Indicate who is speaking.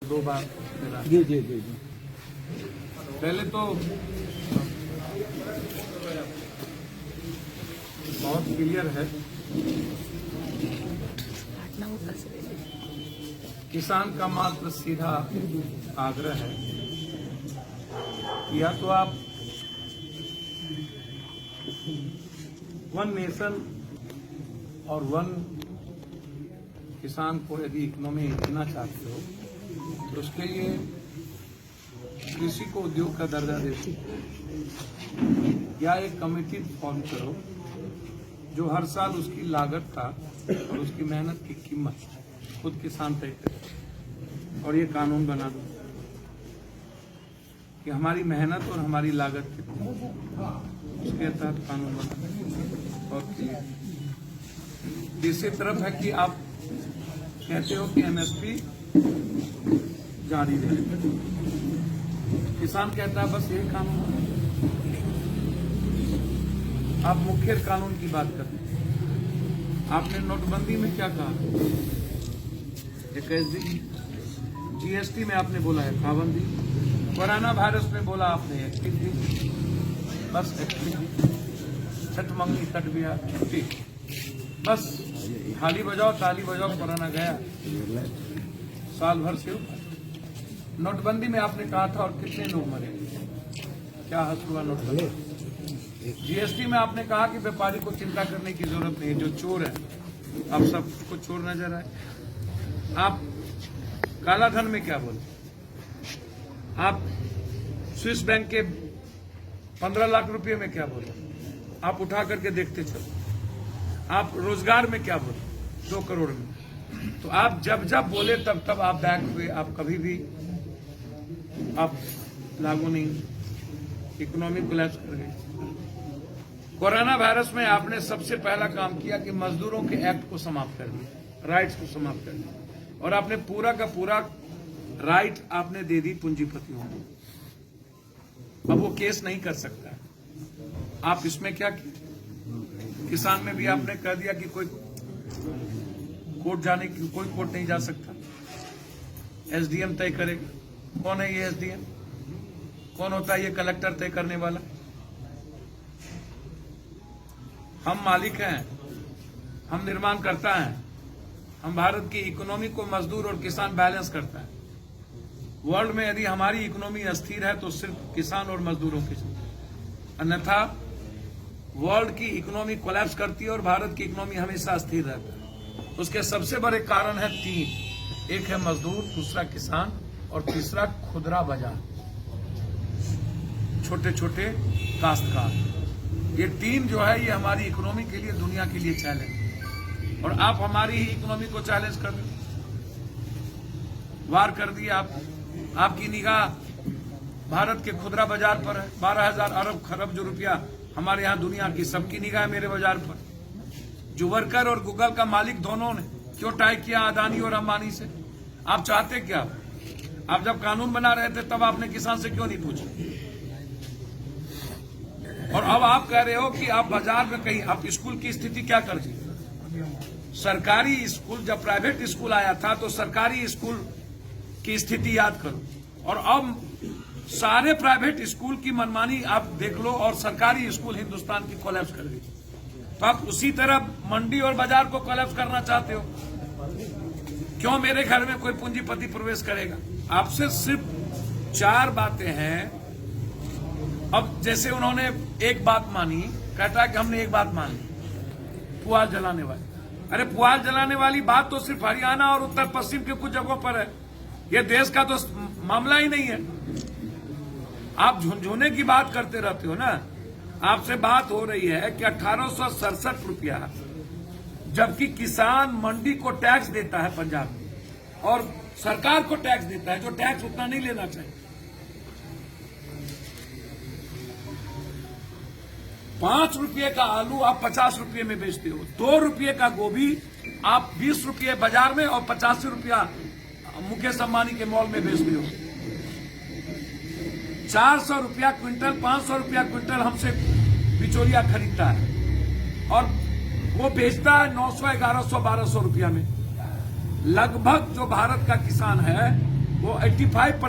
Speaker 1: 2 बार मेरा।
Speaker 2: जी जी जी जी।
Speaker 1: पहले तो बहुत क्लियर है, किसान का मात्र सीधा आग्रह है, या तो आप वन नेशन और वन किसान को यदि इकोनॉमी देना चाहते हो तो उसके लिए कृषि को उद्योग का दर्जा दे या एक कमेटी फॉर्म करो जो हर साल उसकी लागत का और उसकी मेहनत की कीमत खुद किसान तय करे, और ये कानून बना दो कि हमारी मेहनत और हमारी लागत कितनी, उसके तहत कानून बना दो। और दूसरी तरफ है कि आप कहते हो कि एमएसपी जारी रहे, किसान कहता है बस यही कानून है। आप मुख्य कानून की बात करते हैं। आपने नोटबंदी में क्या कहा? 21 दिन, जीएसटी में आपने बोला है पाबंदी, कोरोना वायरस में बोला आपने 21 दिन, बस 21 दिन, छठ मंगनी तट गया छुट्टी, बस थाली बजाओ ताली बजाओ, कोरोना गया, साल भर से ऊपर। नोटबंदी में आपने कहा था और कितने लोग मरे, क्या हद हुआ नोटबंदी। जीएसटी में आपने कहा कि व्यापारी को चिंता करने की जरूरत नहीं है, जो चोर है अब सबको चोर नजर आए। आप काला धन में क्या बोले, आप स्विस बैंक के 15 लाख रुपए में क्या बोले, आप उठा करके देखते चलो। आप रोजगार में क्या बोले, 2 करोड़ में। तो आप जब जब बोले तब तब आप बैक हुए, आप कभी भी आप लागू नहीं, इकोनॉमी कोलैप्स कर गई। कोरोना वायरस में आपने सबसे पहला काम किया कि मजदूरों के एक्ट को समाप्त कर दिया, राइट्स को समाप्त कर दिया, और आपने पूरा का पूरा राइट आपने दे दी पूंजीपतियों को। अब वो केस नहीं कर सकता। आप इसमें क्या किया? किसान में भी आपने कह दिया कि कोई कोर्ट जाने की, कोई कोर्ट नहीं जा सकता, एसडीएम तय करेगा। कौन है ये एसडीएम? कौन होता है ये कलेक्टर तय करने वाला? हम मालिक हैं, हम निर्माण करता है, हम भारत की इकोनॉमी को मजदूर और किसान बैलेंस करता है। वर्ल्ड में यदि हमारी इकोनॉमी अस्थिर है तो सिर्फ किसान और मजदूरों की, अन्यथा वर्ल्ड की इकोनॉमी कोलैप्स करती है और भारत की इकोनॉमी हमेशा अस्थिर रहता है। उसके सबसे बड़े कारण है 3, एक है मजदूर, दूसरा किसान और तीसरा खुदरा बाजार, छोटे छोटे काश्तकार। ये 3 जो है ये हमारी इकोनॉमी के लिए, दुनिया के लिए चैलेंज, और आप हमारी ही इकोनॉमी को चैलेंज कर दिए, वार कर दिए। आपकी निगाह भारत के खुदरा बाजार पर है। 12,000 अरब खरब जो रुपया हमारे यहाँ दुनिया की, सबकी निगाह है मेरे बाजार पर। जो वर्कर और गूगल का मालिक दोनों ने क्यों टाई किया अदानी और अंबानी से? आप चाहते क्या? आप जब कानून बना रहे थे तब आपने किसान से क्यों नहीं पूछा? और अब आप कह रहे हो कि आप बाजार में कहीं, आप स्कूल की स्थिति क्या कर दी? सरकारी स्कूल, जब प्राइवेट स्कूल आया था तो सरकारी स्कूल की स्थिति याद करो, और अब सारे प्राइवेट स्कूल की मनमानी आप देख लो, और सरकारी स्कूल हिंदुस्तान की कोलैप्स कर गई। तो आप उसी तरह मंडी और बाजार को कोलैप्स करना चाहते हो। क्यों मेरे घर में कोई पूंजीपति प्रवेश करेगा? आपसे सिर्फ 4 बातें हैं। अब जैसे उन्होंने एक बात मानी, कहता है कि हमने एक बात मान ली, पुआल जलाने वाली। अरे पुआल जलाने वाली बात तो सिर्फ हरियाणा और उत्तर पश्चिम के कुछ जगहों पर है, ये देश का तो मामला ही नहीं है। आप झुनझुने की बात करते रहते हो ना। आपसे बात हो रही है कि 1867 रुपया, जबकि किसान मंडी को टैक्स देता है पंजाब में, और सरकार को टैक्स देता है जो टैक्स उतना नहीं लेना चाहिए। 5 रुपये का आलू आप 50 रुपये में बेचते हो, 2 रुपये का गोभी आप 20 रुपये बाजार में और 85 रुपया मुकेश अंबानी के मॉल में बेचते हो। 400 रुपया क्विंटल, 500 रुपया क्विंटल हमसे बिचौलिया खरीदता है, और वो बेचता है 900, 1100, 1200 रुपया में। लगभग जो भारत का किसान है वो 85